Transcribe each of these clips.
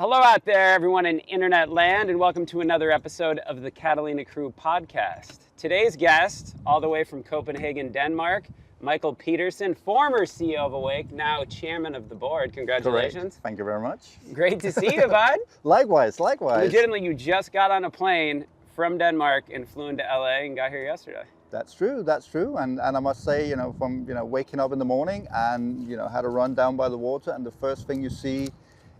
Hello out there, everyone in internet land, and welcome to another episode of the Catalina Crew podcast. Today's guest, all the way from Copenhagen, Denmark, Mikael Petersen, former CEO of Awake, now chairman of the board. Congratulations. Correct. Thank you very much. Great to see you, bud. Likewise. Legitimately, you just got on a plane from Denmark and flew into LA and got here yesterday. That's true. And I must say, from waking up in the morning and had a run down by the water, and the first thing you see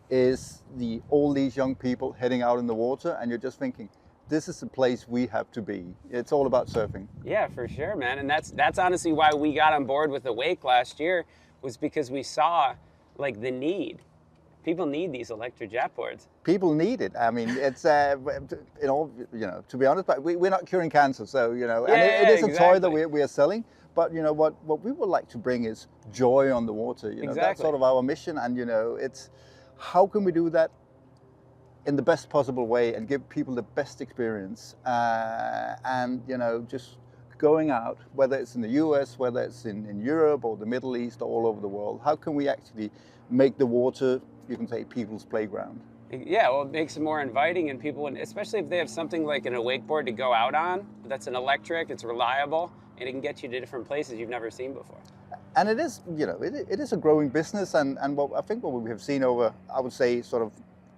is all these young people heading out in the water, and you're just thinking, this is the place we have to be. It's all about surfing. Yeah, for sure, man. And that's honestly why we got on board with Awake last year, was because we saw the need. People need these electric jetboards. People need it. I mean, it's to be honest, but we're not curing cancer, so and it is exactly. A toy that we are selling. But what we would like to bring is joy on the water. Exactly. That's sort of our mission, and it's how can we do that in the best possible way and give people the best experience, and just going out, whether it's in the US, whether it's in Europe or the Middle East or all over the world. How can we actually make the water, you can say, people's playground? Yeah, well, it makes it more inviting, and people, especially if they have something like an wakeboard to go out on, that's an electric, it's reliable, and it can get you to different places you've never seen before. And it is, it is a growing business, and I think what we have seen over, I would say, sort of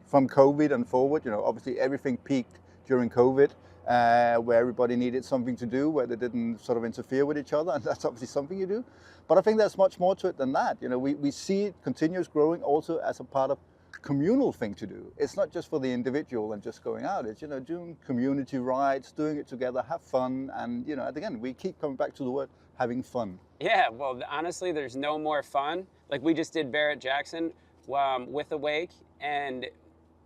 from COVID and forward, obviously everything peaked during COVID, where everybody needed something to do, where they didn't sort of interfere with each other, and that's obviously something you do. But I think there's much more to it than that. We see it continuous growing also as a part of communal thing to do. It's not just for the individual and just going out. It's doing community rides, doing it together, have fun, and again we keep coming back to the word having fun. Yeah, well, honestly, there's no more fun. Like, we just did Barrett-Jackson with Awake, and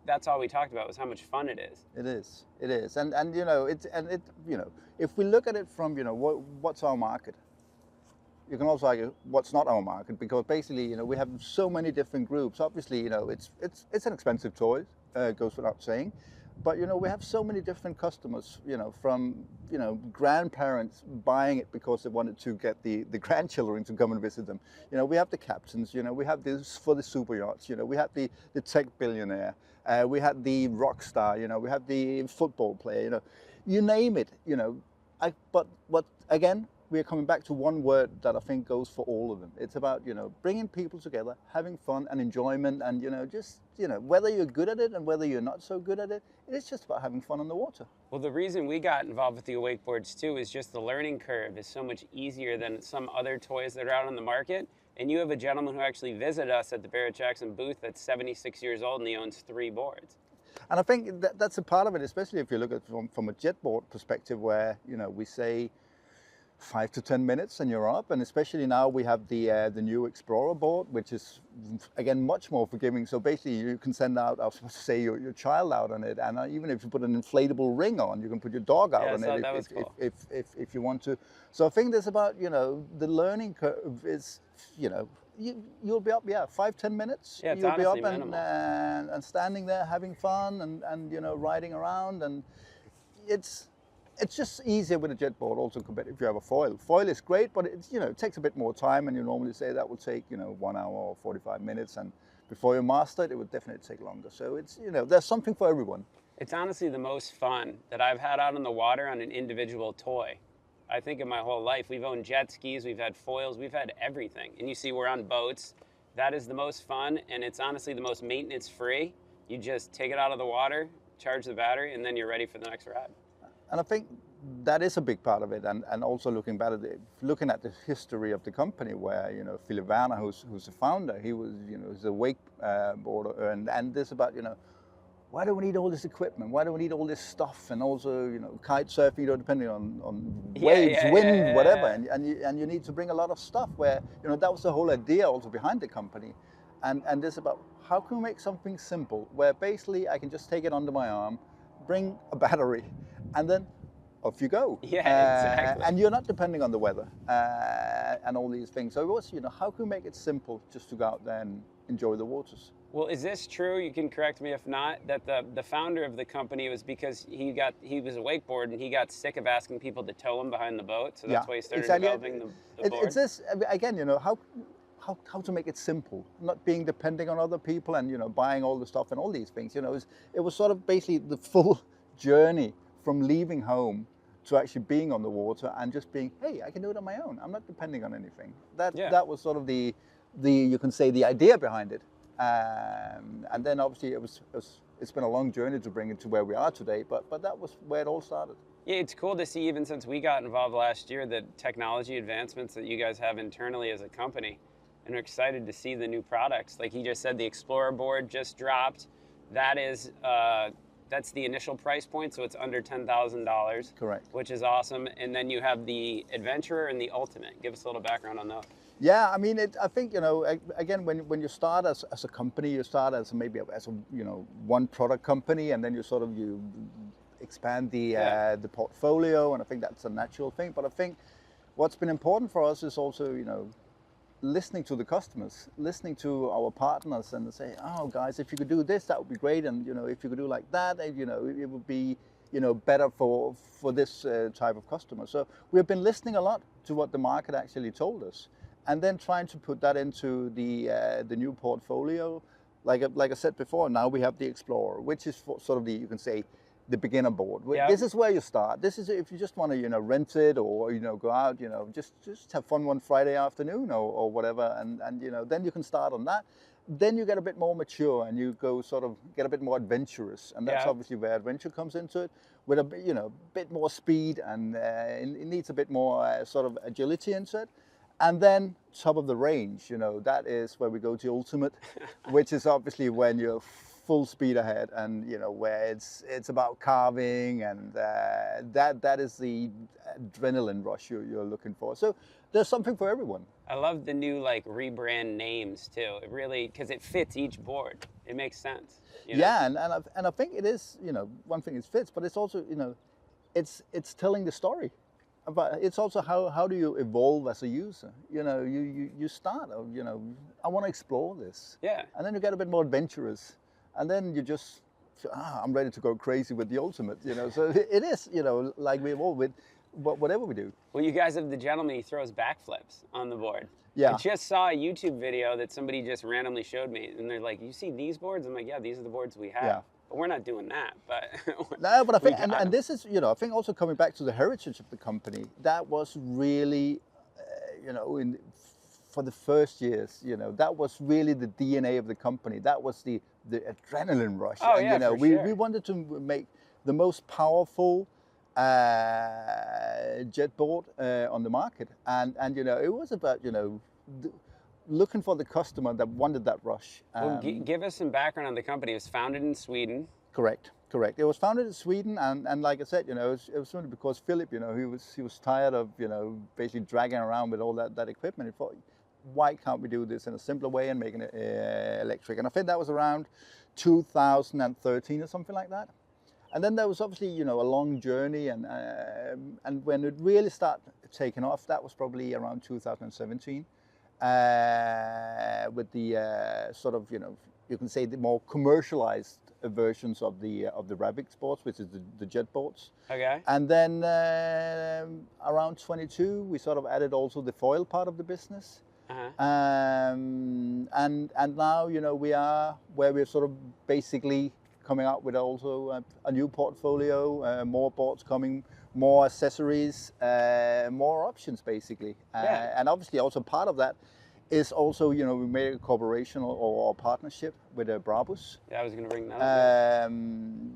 that's all we talked about was how much fun it is. It is, and if we look at it from what's our market, you can also argue what's not our market, because basically we have so many different groups. Obviously it's an expensive toy, goes without saying, but we have so many different customers, from grandparents buying it because they wanted to get the grandchildren to come and visit them. We have the captains, we have this for the super yachts, we have the tech billionaire, we had the rock star, we have the football player, you name it, but what again, we are coming back to one word that I think goes for all of them. It's about, bringing people together, having fun and enjoyment, and, just, whether you're good at it and whether you're not so good at it, it's just about having fun on the water. Well, the reason we got involved with the wakeboards too is just the learning curve is so much easier than some other toys that are out on the market. And you have a gentleman who actually visited us at the Barrett-Jackson booth that's 76 years old, and he owns 3 boards. And I think that's a part of it, especially if you look at it from a jetboard perspective, where, we say 5 to 10 minutes and you're up. And especially now we have the new Explorer board, which is again much more forgiving. So basically you can send out, I was supposed to say, your child out on it, and even if you put an inflatable ring on, you can put your dog out on it if you want to. So I think there's about the learning curve is you'll be up 5-10 minutes. Yeah, it's you'll be up and standing there having fun and riding around, and it's just easier with a jetboard also compared if you have a foil. Foil is great, but it's, it takes a bit more time, and you normally say that will take, 1 hour or 45 minutes, and before you master it, it would definitely take longer. So it's, there's something for everyone. It's honestly the most fun that I've had out on the water on an individual toy. I think in my whole life, we've owned jet skis, we've had foils, we've had everything. And you see we're on boats. That is the most fun, and it's honestly the most maintenance free. You just take it out of the water, charge the battery, and then you're ready for the next ride. And I think that is a big part of it, and also looking at the history of the company, where Philip Werner, who's the founder, he was he's a wakeboarder, and this about why do we need all this equipment? Why do we need all this stuff? And also kite surfing, depending on waves, wind, whatever, and you need to bring a lot of stuff. Where that was the whole idea also behind the company, and this about how can we make something simple where basically I can just take it under my arm, bring a battery, and then off you go. Yeah, exactly. And you're not depending on the weather and all these things. So it was, how can we make it simple just to go out there and enjoy the waters? Well, is this true? You can correct me if not. That the founder of the company was because he was a wakeboard and he got sick of asking people to tow him behind the boat. So that's why he started developing the board. It's this again. how to make it simple, not being depending on other people and, buying all the stuff and all these things. It was sort of basically the full journey from leaving home to actually being on the water and just being, hey, I can do it on my own. I'm not depending on anything. That was sort of the you can say the idea behind it. And then obviously it's been a long journey to bring it to where we are today, but that was where it all started. Yeah, it's cool to see, even since we got involved last year, the technology advancements that you guys have internally as a company. And we're excited to see the new products. Like he just said, the Explorer board just dropped. That is, that's the initial price point, so it's under $10,000. Correct. Which is awesome. And then you have the Adventurer and the Ultimate. Give us a little background on those. Yeah, I mean, I think, again, when you start as a company, you start as maybe as a one product company, and then you expand the portfolio, and I think that's a natural thing. But I think what's been important for us is also, listening to the customers, listening to our partners, and say, oh, guys, if you could do this, that would be great, and if you could do like that, it would be better for this type of customer. So we've been listening a lot to what the market actually told us, and then trying to put that into the new portfolio. Like I said before, now we have the Explorer, which is sort of you can say, the beginner board. Yep. This is where you start. This is if you just want to rent it or go out, just have fun one Friday afternoon or whatever, and then you can start on that. Then you get a bit more mature and you go sort of get a bit more adventurous, and that's obviously where adventure comes into it, with a bit more speed, and it needs a bit more sort of agility into it. And then top of the range, that is where we go to Ultimate, which is obviously when you're full speed ahead, and where it's about carving, and that is the adrenaline rush you're looking for. So there's something for everyone. I love the new rebrand names too. It really, because it fits each board. It makes sense. Yeah, and I think it is, one thing, it fits, but it's also it's telling the story. But it's also how do you evolve as a user? You start, I want to explore this. Yeah. And then you get a bit more adventurous. And then you just, I'm ready to go crazy with the Ultimate, So it is, like we evolve with whatever we do. Well, you guys have the gentleman, he throws backflips on the board. Yeah. I just saw a YouTube video that somebody just randomly showed me, and they're like, you see these boards? I'm like, yeah, these are the boards we have. Yeah. But we're not doing that. But no, but I think, and this is, I think also coming back to the heritage of the company, that was really, for the first years, that was really the DNA of the company. That was the adrenaline rush. Oh, and, yeah, we wanted to make the most powerful jet board on the market, and it was about looking for the customer that wanted that rush. Well, give us some background on the company. It was founded in Sweden. Correct. It was founded in Sweden, and like I said, it was only because Philip, he was tired of basically dragging around with all that equipment. He thought, why can't we do this in a simpler way and making it electric? And I think that was around 2013 or something like that. And then there was obviously, a long journey, and when it really started taking off, that was probably around 2017, with the sort of, you can say the more commercialized versions of the Rabbit boards, which is the jet boards. Okay. And then around 22, we sort of added also the foil part of the business. Uh-huh. And now, we are where we're sort of basically coming out with also a new portfolio, more boards coming, more accessories, more options basically. And obviously also part of that is also, we made a cooperation or a partnership with Brabus. Yeah, I was going to bring that up.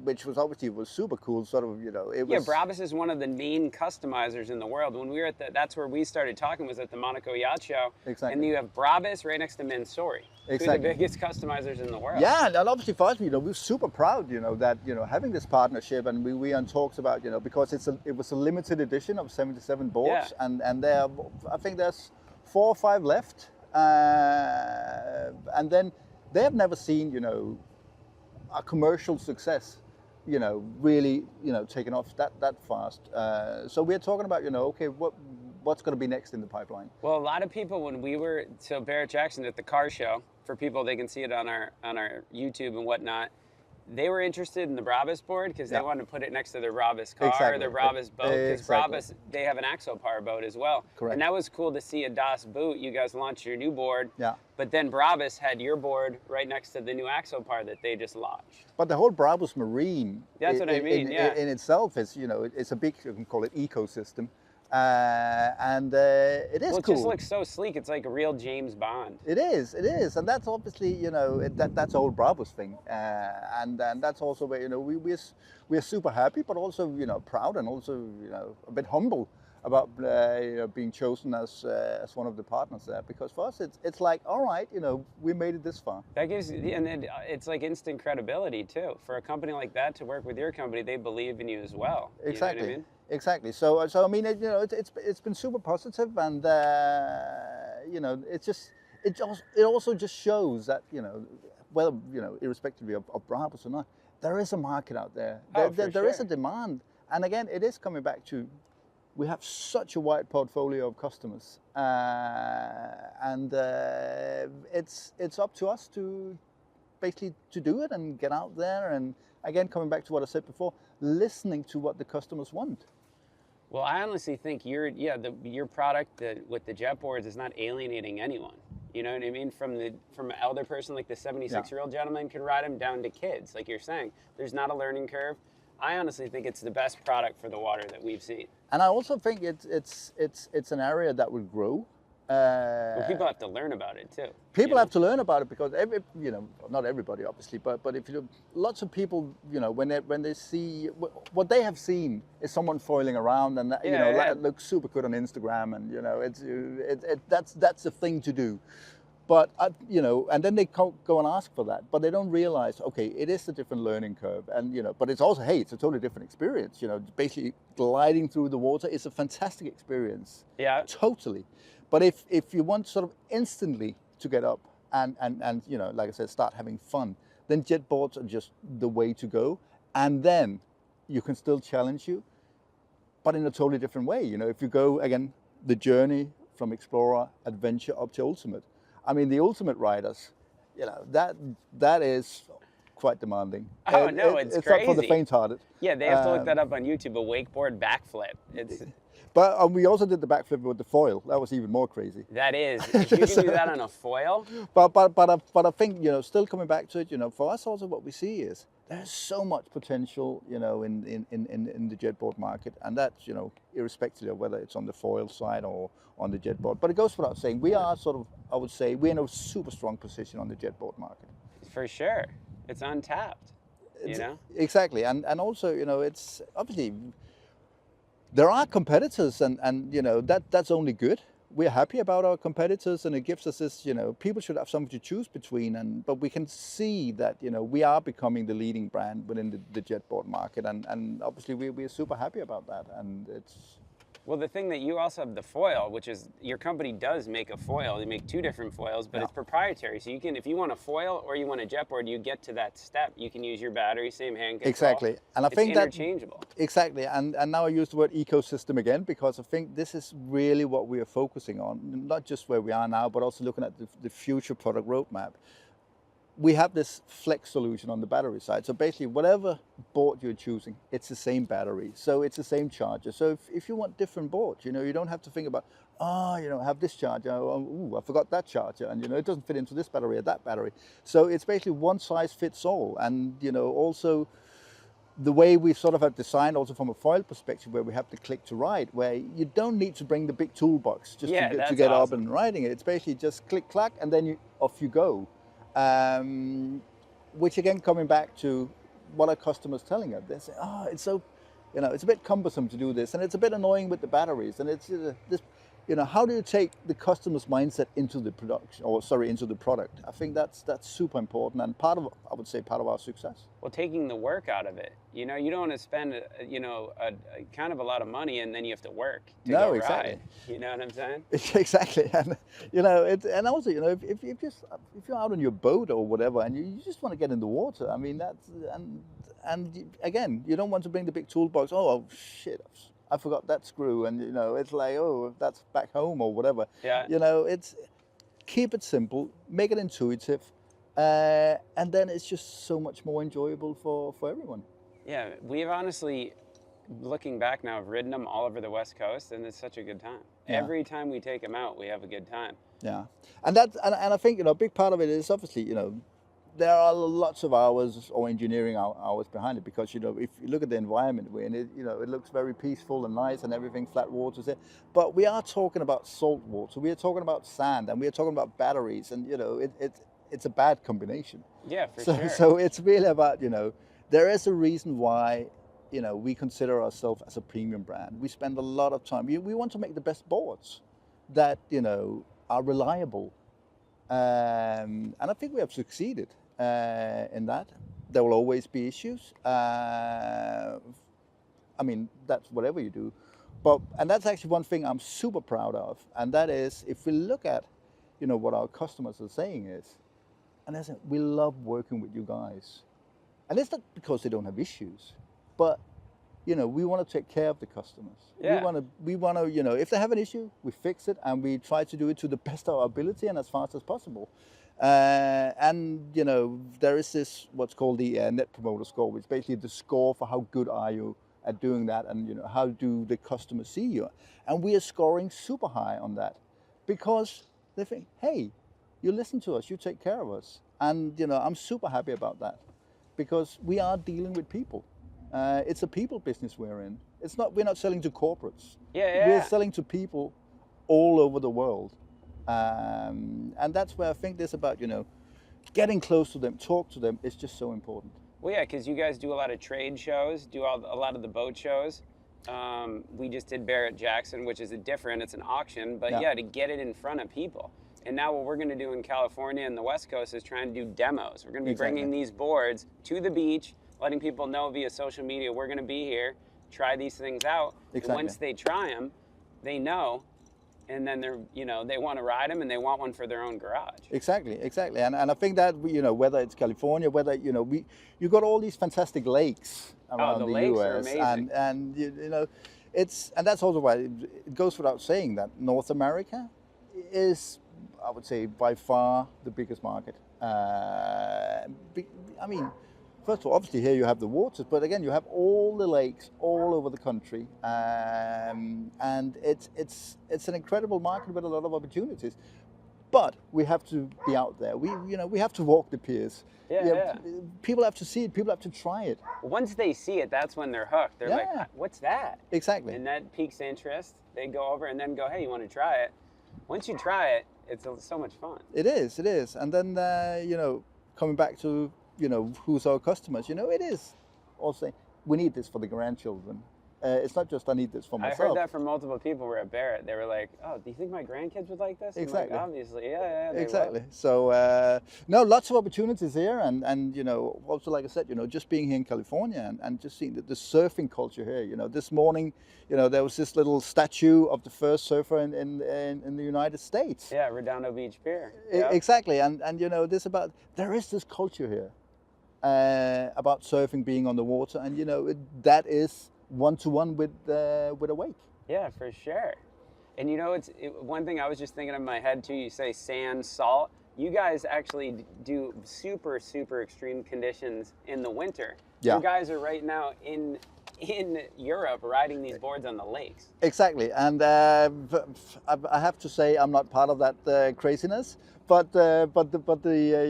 Which was obviously was super cool, sort of, it was... Yeah, Brabus is one of the main customizers in the world. When we were at that's where we started talking, was at the Monaco Yacht Show. Exactly. And you have Brabus right next to Mansouri. Exactly. Two of the biggest customizers in the world. Yeah, and obviously for us, we're super proud, that, having this partnership, and we on talks about, because it was a limited edition of 77 boards, and there, I think there's 4 or 5 left. And then they have never seen, a commercial success, really, taken off that fast. So we're talking about, okay, what's going to be next in the pipeline? Well, a lot of people, when we were, so Barrett Jackson at the car show, for people, they can see it on our YouTube and whatnot. they were interested in the Brabus board because they Yeah. wanted to put it next to their Brabus car or Exactly. their Brabus boat, because Exactly. Brabus, they have an Axopar boat as well. Correct. And that was cool to see a DOS boot. You guys launched your new board. Yeah. But then Brabus had your board right next to the new Axopar that they just launched. But the whole Brabus Marine, That's what I mean, yeah. in itself is, it's a big, you can call it ecosystem, and it is Well, it cool. just looks so sleek. It's like a real James Bond. It is, and that's obviously, that's old Brabus thing, and that's also where, we're super happy, but also, proud, and also, a bit humble about being chosen as one of the partners there, because for us it's like, all right, we made it this far. That gives, and it's like instant credibility too. For a company like that to work with your company, they believe in you as well. Exactly. You know what I mean? Exactly. So I mean, it's been super positive, and it also just shows that, well, irrespectively of Brabus or not, there is a market out there. There is a demand, and again, it is coming back to, we have such a wide portfolio of customers, and it's up to us to basically to do it and get out there, and again, coming back to what I said before, listening to what the customers want. Well, I honestly think your product with the JETBOARDS is not alienating anyone. You know what I mean? From an elder person like the 76-year-old gentleman can ride them down to kids, like you're saying. There's not a learning curve. I honestly think it's the best product for the water that we've seen. And I also think it's an area that will grow. Well, people have to learn about it too. People have to learn about it, because not everybody obviously, but if lots of people, when they see what they have seen is someone foiling around, and that looks super good on Instagram, and that's the thing to do. But and then they go and ask for that, but they don't realize, okay, it is a different learning curve, and but it's also, hey, it's a totally different experience. Basically gliding through the water is a fantastic experience. Yeah, totally. But if you want sort of instantly to get up and like I said, start having fun, then JETBOARDS are just the way to go, and then you can still challenge you, but in a totally different way. If you go again the journey from Explorer, Adventure up to Ultimate. I mean, the Ultimate riders, that is quite demanding. Oh, no, it's crazy. Not for the faint-hearted. Yeah, they have to look that up on YouTube, a wakeboard backflip. But we also did the backflip with the foil. That was even more crazy. That is. If you can do that on a foil. But I think, still coming back to it, for us also what we see is there's so much potential, in the JETBOARD market, and that's, irrespective of whether it's on the foil side or on the JETBOARD. But it goes without saying, we are sort of, I would say, we're in a super strong position on the JETBOARD market. For sure. It's untapped, Exactly. And also, it's obviously, there are competitors, and that's only good. We're happy about our competitors, and it gives us this, people should have something to choose between, but we can see that, we are becoming the leading brand within the JETBOARD market, and obviously we're super happy about that, and it's... Well, the thing that you also have the foil, which is your company does make a foil. They make two different foils, but it's proprietary. So you can, if you want a foil or you want a JETBOARD, you get to that step. You can use your battery, same hand control. Exactly, and I think it's interchangeable. Exactly, and now I use the word ecosystem again, because I think this is really what we are focusing on, not just where we are now, but also looking at the future product roadmap. We have this flex solution on the battery side. So basically, whatever board you're choosing, it's the same battery. So it's the same charger. So if you want different boards, you don't have to think about, I have this charger, I forgot that charger, and it doesn't fit into this battery or that battery. So it's basically one size fits all. And also the way we sort of have designed, also from a foil perspective, where we have the click to ride, where you don't need to bring the big toolbox just to get up and riding it. It's basically just click, clack, and then off you go. Which again, coming back to what our customers telling us, they say, it's so, it's a bit cumbersome to do this, and it's a bit annoying with the batteries, and it's this, how do you take the customer's mindset into the production, into the product? I think that's super important, and part of our success. Well, taking the work out of it, you don't want to spend, a kind of a lot of money, and then you have to work to go ride. You know what I'm saying? Exactly, and and also, if you're out on your boat or whatever, and you just want to get in the water, I mean that's and again, you don't want to bring the big toolbox. Oh shit, I forgot that screw, and it's like, that's back home or whatever. Yeah. It's keep it simple, make it intuitive, And then it's just so much more enjoyable for everyone. Yeah, we've honestly, looking back now, I've ridden them all over the West Coast, and it's such a good time. Yeah. Every time we take them out, we have a good time. Yeah, and I think, you know, a big part of it is obviously, you know, there are lots of hours or engineering hours behind it, because, you know, if you look at the environment we're in, it, you know, it looks very peaceful and nice and everything, flat waters there. But we are talking about salt water, we are talking about sand, and we are talking about batteries, and, you know, it's a bad combination. Yeah, for sure. So it's really about, you know, there is a reason why, you know, we consider ourselves as a premium brand. We spend a lot of time. We want to make the best boards that, you know, are reliable, and I think we have succeeded in that. There will always be issues. I mean, that's whatever you do, and that's actually one thing I'm super proud of, and that is, if we look at, you know, what our customers are saying is, and they say, we love working with you guys, and it's not because they don't have issues, but, you know, we want to take care of the customers. Yeah. We want to, you know, if they have an issue, we fix it, and we try to do it to the best of our ability and as fast as possible. And, you know, there is this, what's called the Net Promoter Score, which is basically the score for how good are you at doing that, and, you know, how do the customers see you. And we are scoring super high on that, because they think, hey, you listen to us, you take care of us. And, you know, I'm super happy about that, because we are dealing with people. It's a people business we're in. We're not selling to corporates. Yeah. We're selling to people all over the world. And that's where I think this about, you know, getting close to them, talk to them, is just so important. Well, yeah, because you guys do a lot of trade shows, a lot of the boat shows. We just did Barrett-Jackson, which is it's an auction, but yeah, to get it in front of people. And now what we're going to do in California and the West Coast is trying to do demos. We're going to be bringing these boards to the beach, letting people know via social media, we're going to be here, try these things out. And once they try them, they know, and then they're, you know, they want to ride them, and they want one for their own garage. Exactly. And I think that, you know, whether it's California, whether, you know, you got all these fantastic lakes around the lakes US, are amazing. and you know, and that's also why it goes without saying that North America is, I would say, by far the biggest market. I mean, first of all, obviously here you have the waters, but again, you have all the lakes all over the country, and it's an incredible market with a lot of opportunities. But we have to be out there. We have to walk the piers. Yeah. People have to see it. People have to try it. Once they see it, that's when they're hooked. They're like, "What's that?" Exactly. And that piques interest. They go over and then go, "Hey, you want to try it?" Once you try it, it's so much fun. It is. And then, you know, coming back to, you know, who's our customers, you know, it is also, we need this for the grandchildren. It's not just I need this for myself. I heard that from multiple people who were at Barrett. They were like, "Oh, do you think my grandkids would like this?" Exactly. Like, obviously, yeah. Exactly. Would. So no, lots of opportunities here, and you know, also like I said, you know, just being here in California and just seeing the surfing culture here. You know, this morning, you know, there was this little statue of the first surfer in the United States. Yeah, Redondo Beach Pier. Exactly, and you know, there is this culture here about surfing, being on the water, and you know, that is one-to-one with a wake. Yeah, for sure. And you know, one thing I was just thinking in my head too, you say sand, salt. You guys actually do super, super extreme conditions in the winter. Yeah. You guys are right now in Europe riding these boards on the lakes. Exactly. And I have to say I'm not part of that craziness. But the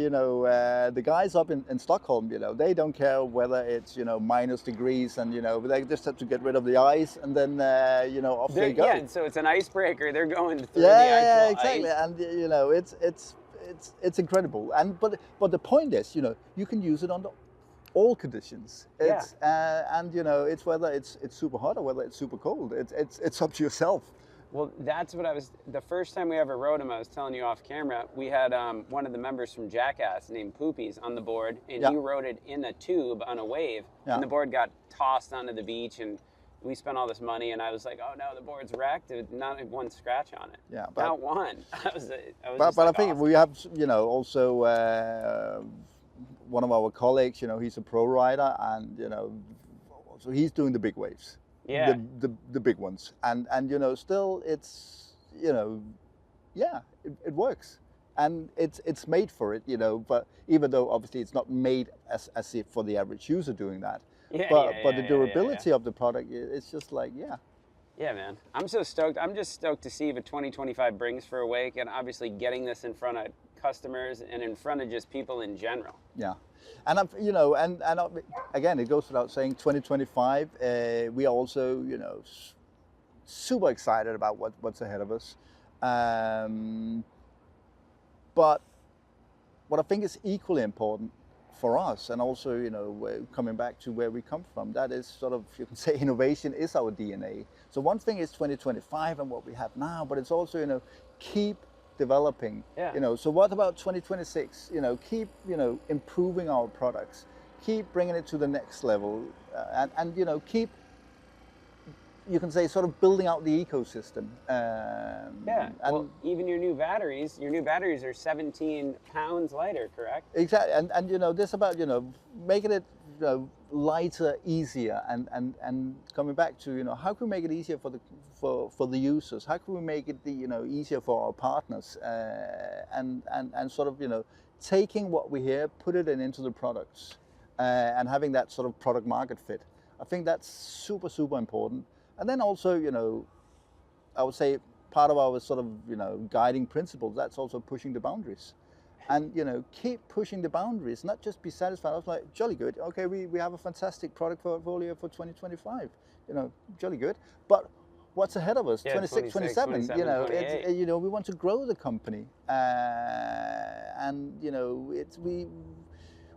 you know, the guys up in Stockholm, you know, they don't care whether it's, you know, minus degrees, and you know, they just have to get rid of the ice, and then you know, off they go. Yeah, so it's an icebreaker. They're going through the actual exactly. ice. And you know, it's incredible. And but the point is, you know, you can use it under all conditions. And you know, it's whether it's super hot or whether it's super cold. It's up to yourself. Well, that's what the first time we ever rode him, I was telling you off camera, we had one of the members from YACHTCAST named Poopies on the board, and he rode it in a tube on a wave, and the board got tossed onto the beach, and we spent all this money, and I was like, "Oh no, the board's wrecked. There's not one scratch on it." Yeah, not one. But I think we have, you know, also one of our colleagues, you know, he's a pro rider, and you know, so he's doing the big waves. Yeah. The big ones. And you know, still it's, you know, yeah, it works. and it's made for it, but even though obviously it's not made as if for the average user doing that. Yeah, But the yeah. durability of the product, it's just like, yeah. Yeah, man. I'm so stoked. I'm just stoked to see what 2025 brings for Awake, and obviously getting this in front of customers and in front of just people in general. Yeah. And again, it goes without saying, 2025, we are also, super excited about what's ahead of us. But what I think is equally important for us, and also, coming back to where we come from, that is sort of, you can say, innovation is our DNA. So one thing is 2025 and what we have now, but it's also, keep developing. Yeah. So what about 2026? Keep, improving our products, keep bringing it to the next level, and keep, you can say, sort of building out the ecosystem. Well, even your new batteries are 17 pounds lighter, correct? Exactly, and this about making it lighter, easier, and coming back to how can we make it easier for the users? How can we make it easier for our partners? And sort of taking what we hear, put it into the products, and having that sort of product market fit. I think that's super important. And then also, I would say part of our sort of, guiding principles, that's also pushing the boundaries. And, keep pushing the boundaries, not just be satisfied. I was like, jolly good. Okay, we have a fantastic product portfolio for 2025. Jolly good. But what's ahead of us? 26, 27, we want to grow the company. And,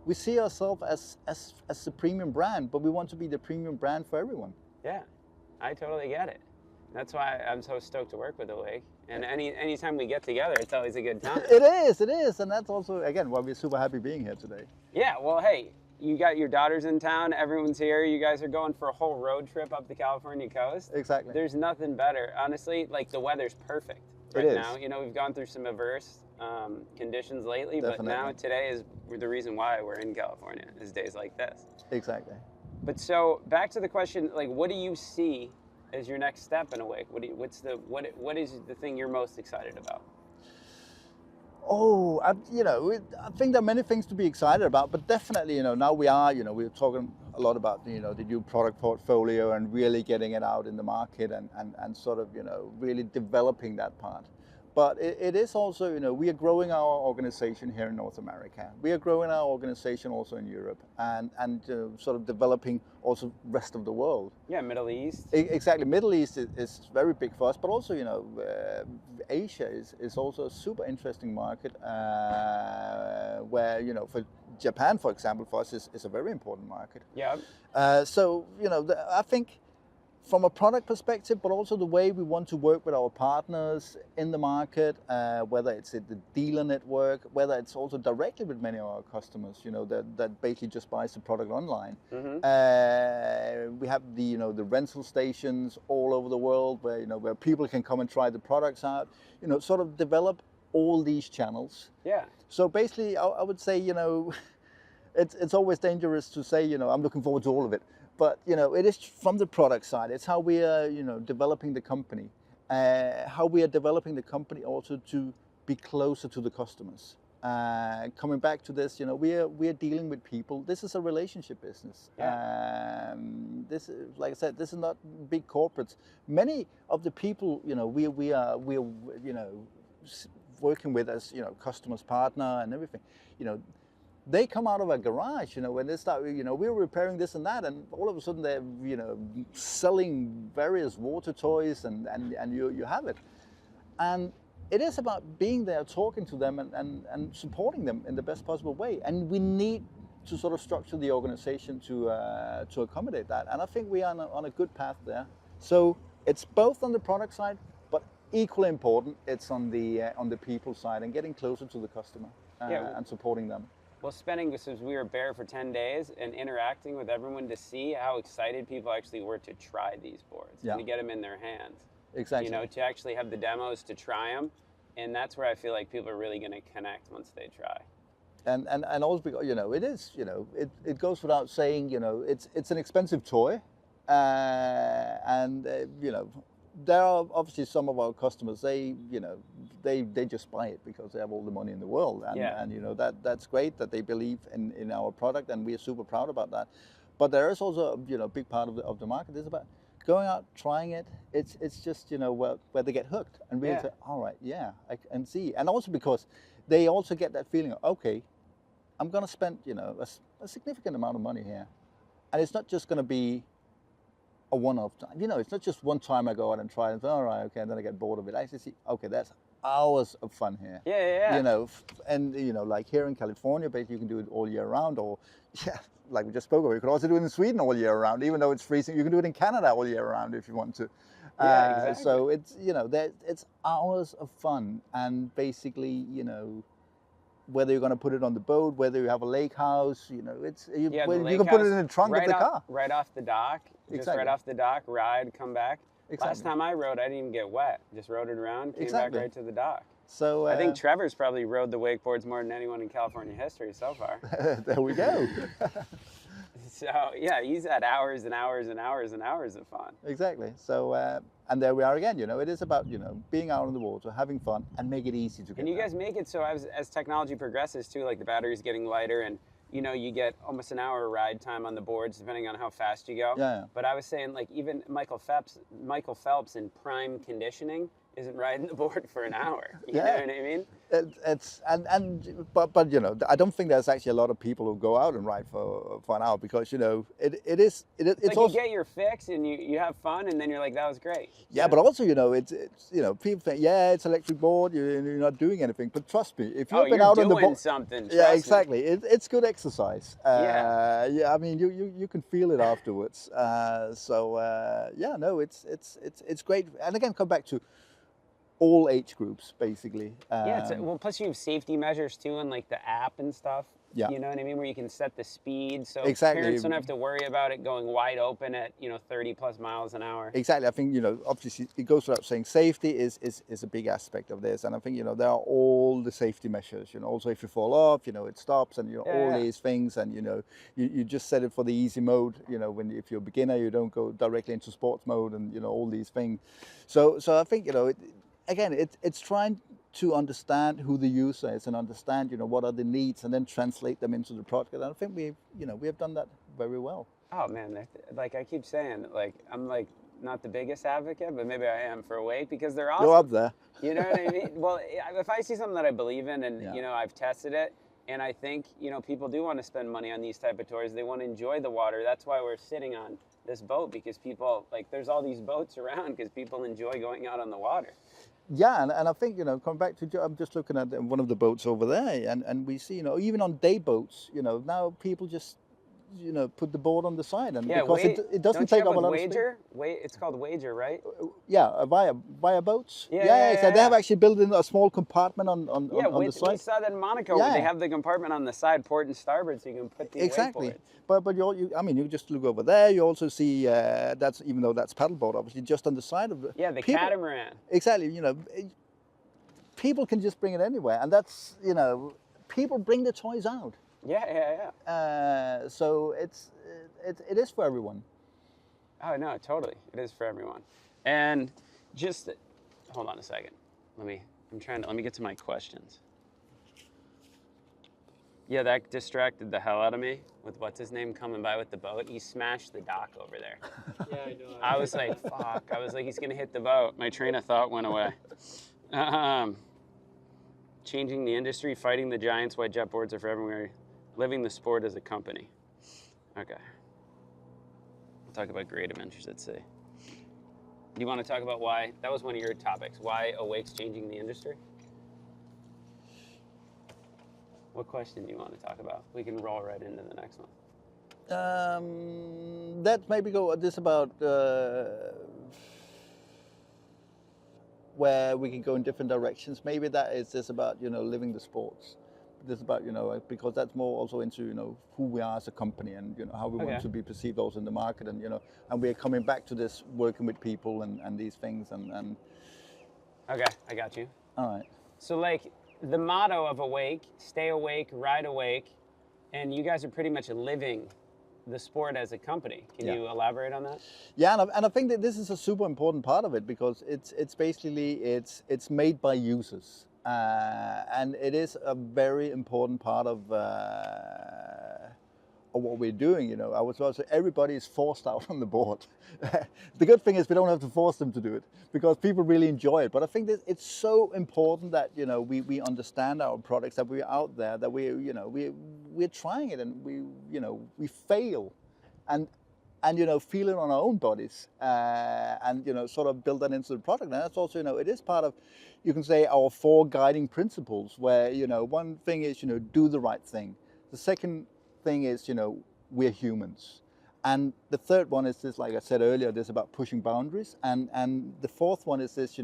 we see ourselves as a premium brand, but we want to be the premium brand for everyone. Yeah. I totally get it. That's why I'm so stoked to work with Awake. And anytime we get together, it's always a good time. It is. And that's also, again, why we're super happy being here today. Yeah, well, hey, you got your daughters in town. Everyone's here. You guys are going for a whole road trip up the California coast. Exactly. There's nothing better. Honestly, like, the weather's perfect right now. We've gone through some adverse conditions lately, Definitely. But now today is the reason why we're in California, is days like this. Exactly. But so back to the question, like, what do you see as your next step in Awake? What is the thing you're most excited about? Oh, I think there are many things to be excited about, but definitely, now we're talking a lot about, the new product portfolio and really getting it out in the market and sort of, really developing that part. But it is also, we are growing our organization here in North America. We are growing our organization also in Europe and sort of developing also rest of the world. Yeah, Middle East. Exactly. Middle East is very big for us, but also, Asia is also a super interesting market where, for Japan, for example, for us is a very important market. Yeah. So, I think, from a product perspective, but also the way we want to work with our partners in the market, whether it's at the dealer network, whether it's also directly with many of our customers, that basically just buys the product online. Mm-hmm. We have the rental stations all over the world where people can come and try the products out, sort of develop all these channels. Yeah. So basically, I would say, it's always dangerous to say, I'm looking forward to all of it. But, it is from the product side. It's how we are, developing the company. How we are developing the company also to be closer to the customers. Coming back to this, we are dealing with people. This is a relationship business. Yeah. This is, like I said, this is not big corporates. Many of the people, we are working with as, customers, partner and everything, they come out of a garage, when they start, we're repairing this and that, and all of a sudden they're, selling various water toys, and you have it. And it is about being there, talking to them, and supporting them in the best possible way. And we need to sort of structure the organization to accommodate that. And I think we are on a good path there. So it's both on the product side, but equally important, it's on the people side and getting closer to the customer and supporting them. Well, since we were bare for 10 days and interacting with everyone to see how excited people actually were to try these boards and to get them in their hands. Exactly. To actually have the demos, to try them. And that's where I feel like people are really going to connect once they try. And also because, it is, it goes without saying, it's an expensive toy. There are obviously some of our customers, they they just buy it because they have all the money in the world, and, Yeah. and you know that's great that they believe in our product, and we're super proud about that. But there is also, you know, a big part of the market is about going out, trying it. It's just, you know, where they get hooked and really say, all right, yeah, I can see. And also because they also get that feeling of, okay, I'm going to spend, you know, a significant amount of money here. And it's not just going to be a one-off time. You know, it's not just one time I go out and try and say, all right, okay, and then I get bored of it. I actually see, okay, that's hours of fun here. Yeah. You know, and, you know, like here in California, basically you can do it all year round, or, yeah, like we just spoke about, you could also do it in Sweden all year round, even though it's freezing. You can do it in Canada all year round if you want to. Yeah, exactly. So it's, you know, it's hours of fun, and basically, you know, whether you're going to put it on the boat, whether you have a lake house, you know, you can put it in the trunk of the car. Right off the dock, just right off the dock, ride, come back. Exactly. Last time I rode, I didn't even get wet. Just rode it around, came back right to the dock. So I think Trevor's probably rode the wakeboards more than anyone in California history so far. There we go. So yeah, he's had hours and hours and hours and hours of fun. Exactly. So and there we are again. You know, it is about, you know, being out on the water, having fun, and make it easy to get. And you guys make it so as technology progresses too, like the battery's getting lighter, and you know, you get almost an hour ride time on the boards depending on how fast you go. Yeah. But I was saying, like, even Michael Phelps in prime conditioning isn't riding the board for an hour. You know what I mean? But you know, I don't think there's actually a lot of people who go out and ride for an hour, because, you know, it's like also, you get your fix and you have fun, and then you're like, that was great. Yeah, but also, you know, it's you know, people think, yeah, it's electric board, you're not doing anything, but trust me, if you've been out on the board, something. Yeah, exactly. It's good exercise. Yeah, I mean, you can feel it afterwards. Yeah, no, it's great. And again, come back to all age groups, basically. Well, plus you have safety measures too, and like the app and stuff. Yeah. You know what I mean? Where you can set the speed, so Exactly. parents don't have to worry about it going wide open at, you know, 30 plus miles an hour. Exactly. I think, you know, obviously it goes without saying, safety is a big aspect of this. And I think, you know, there are all the safety measures, you know, also if you fall off, you know, it stops, and, you know, all these things. And, you know, you just set it for the easy mode, you know, if you're a beginner, you don't go directly into sports mode, and, you know, all these things. So I think, you know, again, it's trying to understand who the user is and understand, you know, what are the needs, and then translate them into the product. And I think we have done that very well. Oh man, like I keep saying, like I'm like not the biggest advocate, but maybe I am for Awake, because they're awesome. You're up there. You know what I mean? Well, if I see something that I believe in, and you know, I've tested it, and I think, you know, people do want to spend money on these type of tours. They want to enjoy the water. That's why we're sitting on this boat, because people, like, there's all these boats around because people enjoy going out on the water. Yeah, and I think, you know, coming back to, I'm just looking at one of the boats over there, and we see, you know, even on day boats, you know, now people just, you know, put the board on the side, and because it doesn't take up a lot of space. It's called Wager, right? Yeah, via boats. Yeah. So they have actually built in a small compartment on the side. We saw that in Monaco, where they have the compartment on the side, port and starboard, so you can put the Exactly. wakeboards. But I mean, you just look over there. You also see that's, even though that's paddleboard, obviously, just on the side of the catamaran. Exactly. You know, people can just bring it anywhere, and that's, you know, people bring the toys out. Yeah. So it is for everyone. Oh no, totally, it is for everyone. And just hold on a second. Let me get to my questions. Yeah, that distracted the hell out of me with what's his name coming by with the boat. He smashed the dock over there. Yeah, I know. I was like, fuck. I was like, he's gonna hit the boat. My train of thought went away. Changing the industry, fighting the giants, why JETBOARDS are for everywhere, living the sport as a company. Okay. We'll talk about great adventures at sea. You want to talk about why, that was one of your topics, why Awake's changing the industry? What question do you want to talk about? We can roll right into the next one. That maybe go this about where we can go in different directions. Maybe that is just about, you know, living the sports. This is about, you know, because that's more also into, you know, who we are as a company, and, you know, how we want to be perceived also in the market, and, you know, and we're coming back to this working with people and these things and. Okay, I got you. All right. So, like, the motto of Awake, stay awake, ride awake, and you guys are pretty much living the sport as a company. Can Yeah. you elaborate on that? Yeah, and I think that this is a super important part of it, because it's basically it's made by users, and it is a very important part of what we're doing. I would also, everybody is forced out on the board. The good thing is we don't have to force them to do it, because people really enjoy it. But I think that it's so important that we understand our products, that we're out there, that we're trying it, and we fail, and feel it on our own bodies, and sort of build that into the product. And that's also it is part of, you can say, our 4 guiding principles, where one thing is do the right thing. The second thing is we're humans, and the third one is this, like I said earlier, this about pushing boundaries, and the fourth one is this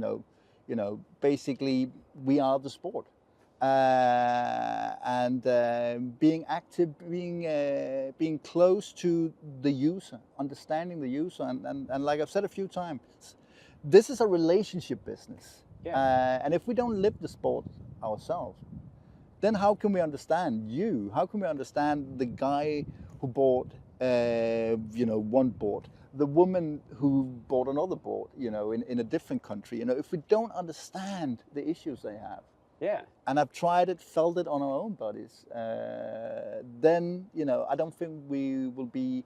basically we are the sport, and being active, being close to the user, understanding the user, and like I've said a few times, this is a relationship business. Yeah. And if we don't live the sport ourselves, then how can we understand you? How can we understand the guy who bought, one board, the woman who bought another board, in a different country? If we don't understand the issues they have, Yeah. and I've tried it, felt it on our own bodies, then I don't think we will be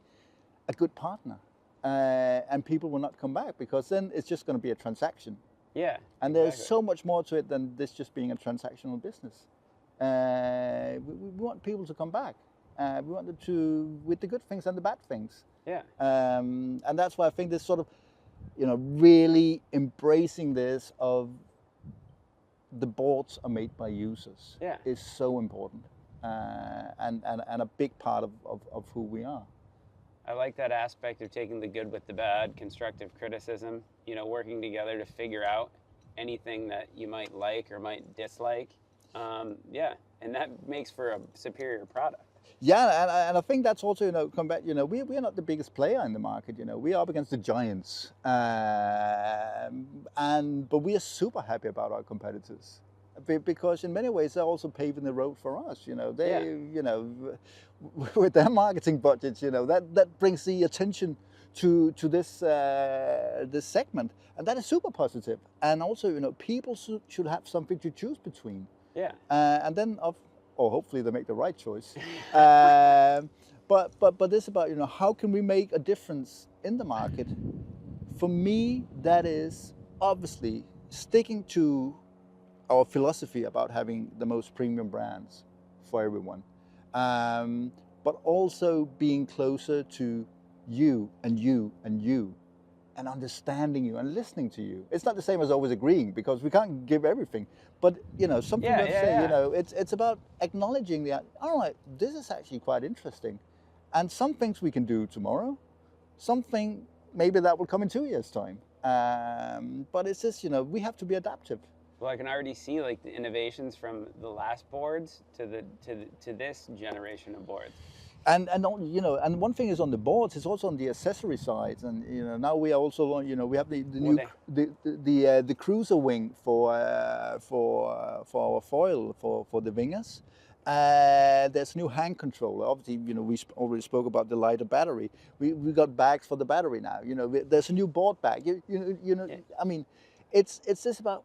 a good partner, and people will not come back, because then it's just going to be a transaction. Yeah. And there's so much more to it than this just being a transactional business. We want people to come back. We want them to, with the good things and the bad things. Yeah. And that's why I think this sort of, really embracing this of the boards are made by users, Yeah. is so important, and a big part of who we are. I like that aspect of taking the good with the bad, constructive criticism, working together to figure out anything that you might like or might dislike. Yeah, and that makes for a superior product. Yeah, and I think that's also, come back, we're not the biggest player in the market, we are up against the giants, but we are super happy about our competitors, because in many ways they're also paving the road for us. With their marketing budgets, that brings the attention to this this segment, and that is super positive. And also, people should have something to choose between. Yeah. And then, or hopefully they make the right choice. But this about how can we make a difference in the market? For me, that is obviously sticking to our philosophy about having the most premium brands for everyone, but also being closer to you and you and you, and understanding you and listening to you. It's not the same as always agreeing, because we can't give everything. But something let's say, it's about acknowledging that, all right, this is actually quite interesting, and some things we can do tomorrow, something maybe that will come in 2 years' time. But it's just we have to be adaptive. Well, I can already see like the innovations from the last boards to this generation of boards. And and one thing is on the boards, it's also on the accessory side, and now we are also we have the new the cruiser wing for our foil for the wingers. There's new hand controller. Obviously, we already spoke about the lighter battery. We got bags for the battery now. There's a new board bag. I mean, it's just about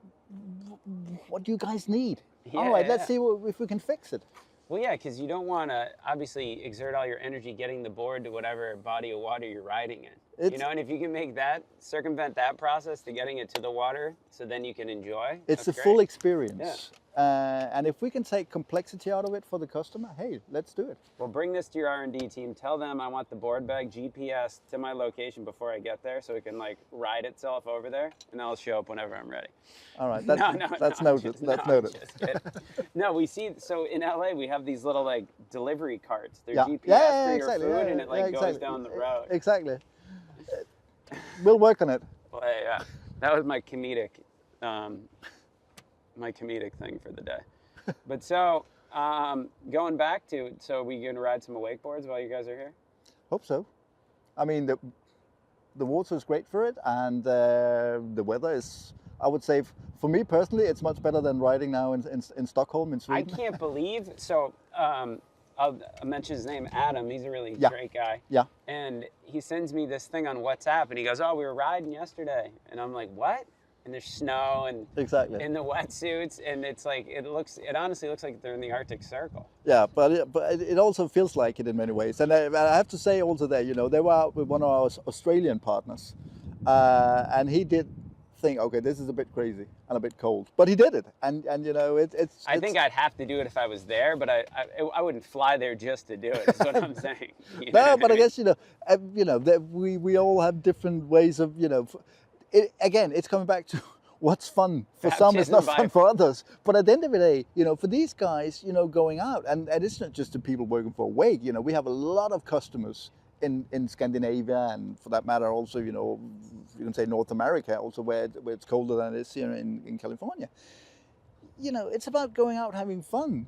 what you guys need. Yeah, all right, let's see if we can fix it. Well, yeah, because you don't want to obviously exert all your energy getting the board to whatever body of water you're riding in. And if you can make that, circumvent that process to getting it to the water, so then you can enjoy. It's a full experience. And if we can take complexity out of it for the customer, hey, let's do it. Well, bring this to your R&D team. Tell them I want the board bag GPS to my location before I get there, so it can like ride itself over there, and I'll show up whenever I'm ready. All right, that's noted. That's noted. Just kidding. No, we see. So in LA, we have these little like delivery carts. They're Yeah. GPS for exactly. your food, and it like goes down the road. Exactly. We'll work on it. Well, yeah, that was my comedic thing for the day. But so, going back to, so we going to ride some wakeboards while you guys are here? Hope so. I mean, the water is great for it, and the weather is, I would say, for me personally, it's much better than riding now in Stockholm, in Sweden. I can't believe, so I'll mention his name, Adam. He's a really Yeah. great guy. Yeah. And he sends me this thing on WhatsApp, and he goes, "Oh, we were riding yesterday," and I'm like, "What?" And there's snow and Exactly. in the wetsuits, and it's like it honestly looks like they're in the Arctic Circle. Yeah, but it also feels like it in many ways. And I have to say also that, you know, they were out with one of our Australian partners, and he did think, okay, this is a bit crazy and a bit cold, but he did it, and you know, it's. I think I'd have to do it if I was there, but I wouldn't fly there just to do it. Is what I'm saying. You know No, what but I I mean? guess, you know that we all have different ways of, you know. Again, it's coming back to what's fun for some is not fun for others. But at the end of the day, you know, for these guys, you know, going out, and it's not just the people working for Wake. You know, we have a lot of customers in Scandinavia, and for that matter, also, you know, you can say North America, also where it's colder than it is here in California. You know, it's about going out having fun.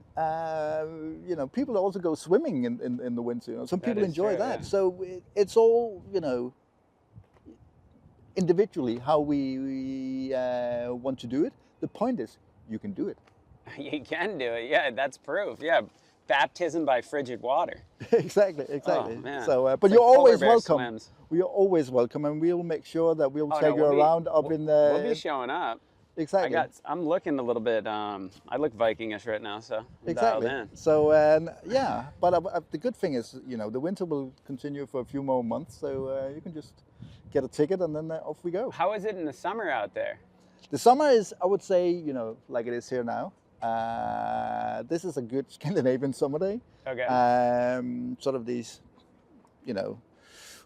You know, people also go swimming in the winter. You know, some people enjoy true, that. yeah. So it's all, you know, individually how we want to do it. The point is, you can do it. You can do it. Yeah, that's proof. Yeah, baptism by frigid water. Exactly. Oh, man. So, but It's you're like polar always bear welcome. swims. We are always welcome, and we'll make sure that we'll Oh, take no, you around up in the. We'll be showing up. Exactly. I'm looking a little bit. I look Vikingish right now, so I'm Exactly. dialed in. So yeah, but the good thing is, you know, the winter will continue for a few more months, so you can just get a ticket and then off we go. How is it in the summer out there? The summer is, I would say, you know, like it is here now. This is a good Scandinavian summer day. Okay. Sort of these, you know,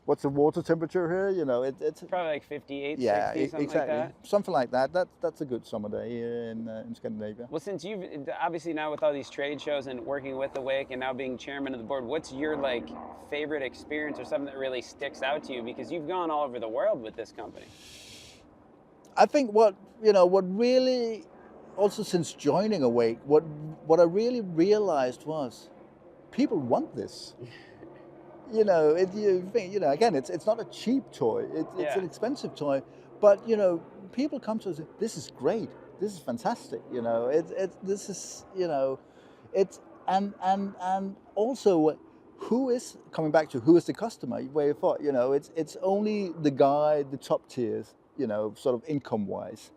what's the water temperature here? You know, it's Probably like 58, yeah, 60, something exactly, like that. something like that. That's a good summer day here in Scandinavia. Well, since you've obviously now with all these trade shows and working with the Wake and now being chairman of the board, what's your like favorite experience or something that really sticks out to you? Because you've gone all over the world with this company. I think what really, also since joining Awake, what I really realized was, people want this. You know, again, it's not a cheap toy. It's an expensive toy, but you know, people come to us. This is great. This is fantastic. You know, this is, you know, it's and also, who is coming back to who is the customer? Where you thought, you know, it's only the top tiers, you know, sort of income wise,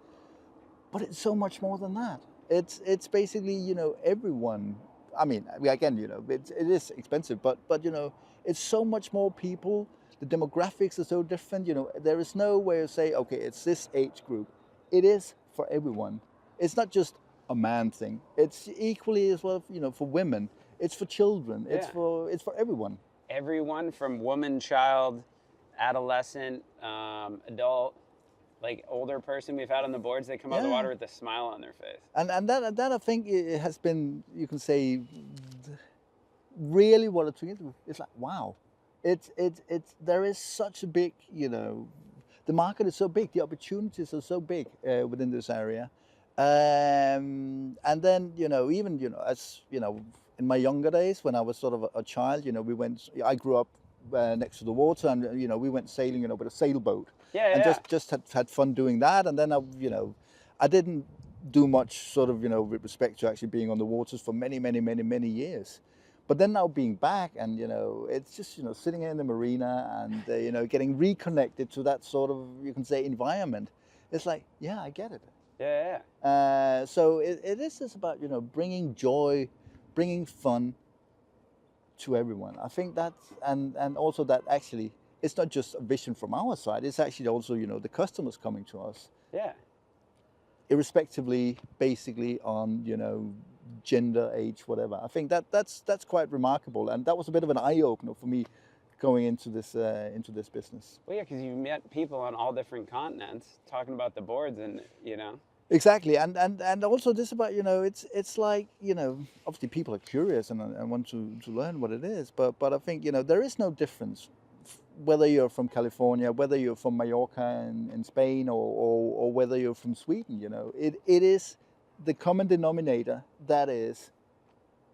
but it's so much more than that. It's basically, you know, everyone. I mean, again, you know, it is expensive, but you know, it's so much more people. The demographics are so different. You know, there is no way to say, okay, it's this age group. It is for everyone. It's not just a man thing. It's equally as well, you know, for women. It's for children. Yeah. It's for everyone. Everyone from woman, child, adolescent, adult, like older person we've had on the boards, they come out of the water with a smile on their face. And that I think it has been, you can say, really what it took into. It's like, wow, it's there is such a big, you know, the market is so big, the opportunities are so big within this area, and then, you know, even, you know, as you know, in my younger days when I was sort of a child, you know, I grew up next to the water, and you know, we went sailing, you know, with a sailboat. And just had fun doing that. And then I didn't do much sort of, you know, with respect to actually being on the waters for many years. But then now being back, and you know, it's just, you know, sitting in the marina and you know, getting reconnected to that sort of, you can say, environment. It's like, yeah, I get it. So it is just about, you know, bringing joy, bringing fun to everyone. I think that's, and also that actually, it's not just a vision from our side, it's actually also, you know, the customers coming to us. Yeah. Irrespectively, basically, on, you know, gender, age, whatever. I think that's quite remarkable, and that was a bit of an eye-opener for me going into this business. Well, yeah, because you met people on all different continents talking about the boards, and you know. Exactly, and also this about, you know, it's like, you know, obviously people are curious and want to learn what it is, but I think, you know, there is no difference whether you're from California, whether you're from Mallorca in Spain, or whether you're from Sweden. You know, it is the common denominator that is,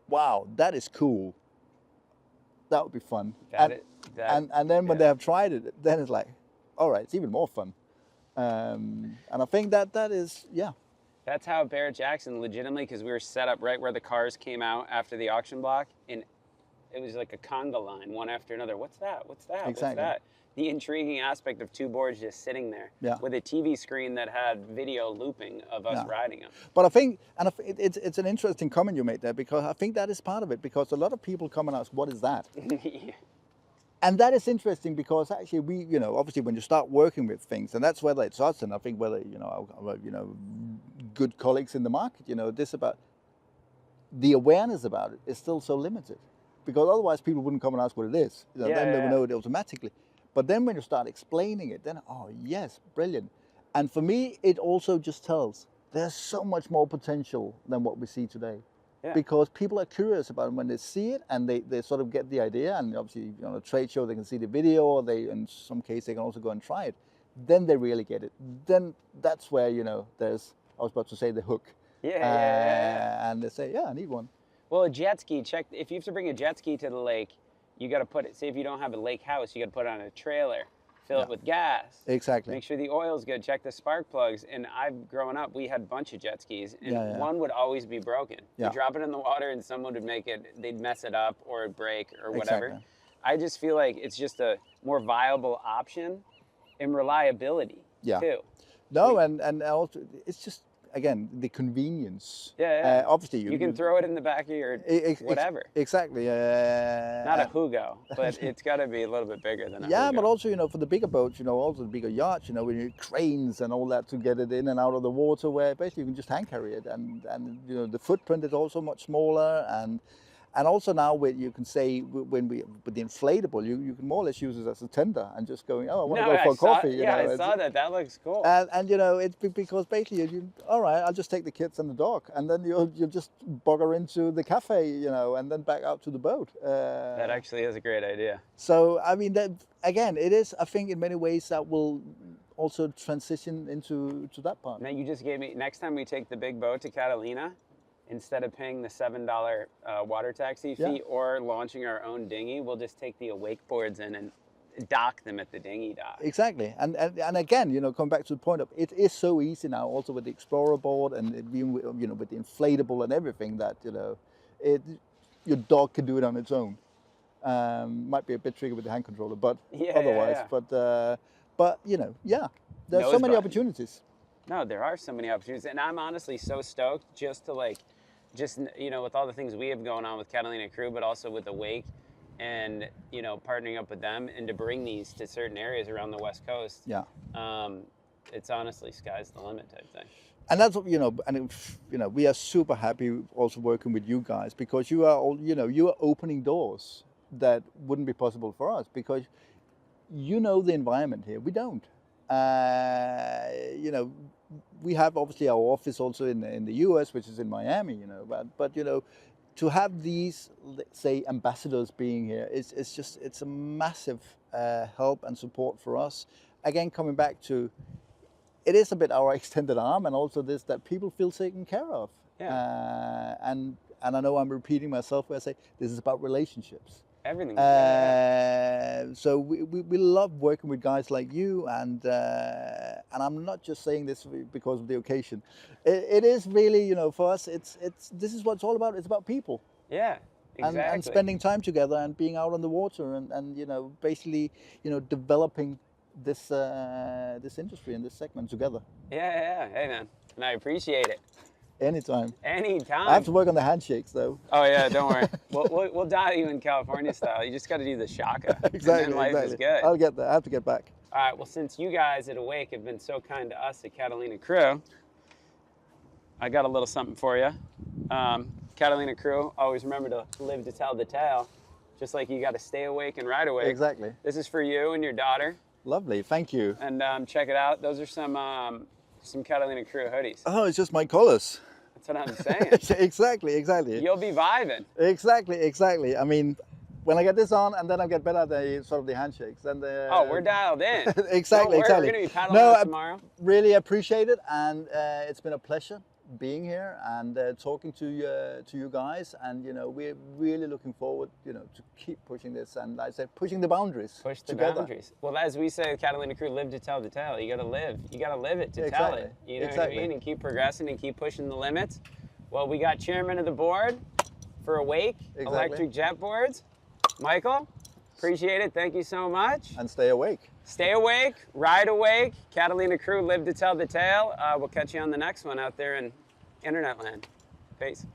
wow, that is cool. That would be fun. And then when they have tried it, then it's like, all right, it's even more fun. And I think that is, yeah. That's how Barrett Jackson legitimately, because we were set up right where the cars came out after the auction block, and it was like a conga line, one after another. What's that? What's that? Exactly. What's that? The intriguing aspect of two boards just sitting there with a TV screen that had video looping of us riding them. But I think, and it's an interesting comment you made there, because I think that is part of it, because a lot of people come and ask, what is that? And that is interesting, because actually we, you know, obviously when you start working with things, and that's whether it's us, and I think whether, you know, good colleagues in the market, you know, this about the awareness about it is still so limited, because otherwise people wouldn't come and ask what it is. You know, then they would know it automatically. But then when you start explaining it, then, oh yes, brilliant. And for me, it also just tells there's so much more potential than what we see today. Yeah. Because people are curious about it when they see it, and they sort of get the idea, and obviously, you know, a trade show, they can see the video, or they, in some case, they can also go and try it. Then they really get it. Then that's where, you know, there's, I was about to say the hook. And they say, yeah, I need one. Well, a jet ski, if you have to bring a jet ski to the lake, you got to put it, say if you don't have a lake house, you got to put it on a trailer, fill it with gas. Exactly. Make sure the oil's good, check the spark plugs. And growing up, we had a bunch of jet skis, and one would always be broken. You drop it in the water and someone would they'd mess it up, or it'd break, or whatever. Exactly. I just feel like it's just a more viable option in reliability, too. No, and also, it's just, again, the convenience. Obviously, you can throw it in the back of your whatever. Exactly. Not a Hugo, but it's got to be a little bit bigger than a Hugo. But also, you know, for the bigger boats, you know, also the bigger yachts, you know, we need cranes and all that to get it in and out of the water, where basically you can just hand carry it, and you know, the footprint is also much smaller, and also now you can say, with the inflatable, you can more or less use it as a tender and just going, oh, I want to go for a coffee. You know, I saw that. That looks cool. And you know, it's because basically, all right, I'll just take the kids and the dog, and then you'll just bugger into the cafe, you know, and then back out to the boat. That actually is a great idea. So, I mean, that, again, it is, I think, in many ways that will also transition into that part. Now, you just gave me, next time we take the big boat to Catalina, instead of paying the $7 water taxi fee or launching our own dinghy, we'll just take the wakeboards in and dock them at the dinghy dock. Exactly. And again, you know, coming back to the point of, it is so easy now, also with the Explorer board, and you know, with the inflatable and everything, that, you know, your dog can do it on its own. Might be a bit tricky with the hand controller, but otherwise. But you know, there's so many opportunities. No, there are so many opportunities, and I'm honestly so stoked just you know, with all the things we have going on with Catalina Crew, but also with the Wake, and, you know, partnering up with them, and to bring these to certain areas around the West Coast. It's honestly sky's the limit type thing. And that's, you know, we are super happy also working with you guys, because you are all, you know, you are opening doors that wouldn't be possible for us, because you know the environment here. We don't. You know, we have obviously our office also in the US, which is in Miami, you know, but you know, to have these, let's say, ambassadors being here, it's a massive help and support for us. Again, coming back to, it is a bit our extended arm, and also this, that people feel taken care of. And I know I'm repeating myself when I say this is about relationships. Everything. So we love working with guys like you, and I'm not just saying this because of the occasion. It is really, you know, for us, this is what it's all about. It's about people. Yeah, exactly. And spending time together, and being out on the water, and you know, basically, you know, developing this industry and this segment together. Yeah. Hey, man, and I appreciate it. Anytime. Anytime. I have to work on the handshakes, though. Oh, yeah, don't worry. We'll dial you in California style. You just got to do the shaka. Exactly. And then life is good. I'll get there. I have to get back. All right, well, since you guys at Awake have been so kind to us at Catalina Crew, I got a little something for you. Catalina Crew, always remember to live to tell the tale. Just like you got to stay awake and ride awake. Exactly. This is for you and your daughter. Lovely. Thank you. And check it out. Those are some Catalina Crew hoodies. Oh, it's just my colors. That's what I'm saying. Exactly. You'll be vibing. Exactly. I mean, when I get this on, and then I get better at the sort of the handshakes. And we're dialed in. Exactly. We're going to be paddling tomorrow. Really appreciate it, and it's been a pleasure being here and talking to you guys, and you know, we're really looking forward, you know, to keep pushing this, and like I said, pushing the boundaries. Push the together. boundaries. Well, as we say, Catalina Crew, live to tell the tale. You got to live it to tell it. You know what I mean? And keep progressing and keep pushing the limits. Well, we got chairman of the board for Awake, Electric Jet Boards. Michael, appreciate it. Thank you so much. And stay awake. Stay awake, ride awake. Catalina crew, live to tell the tale. We'll catch you on the next one out there in internet land. Peace.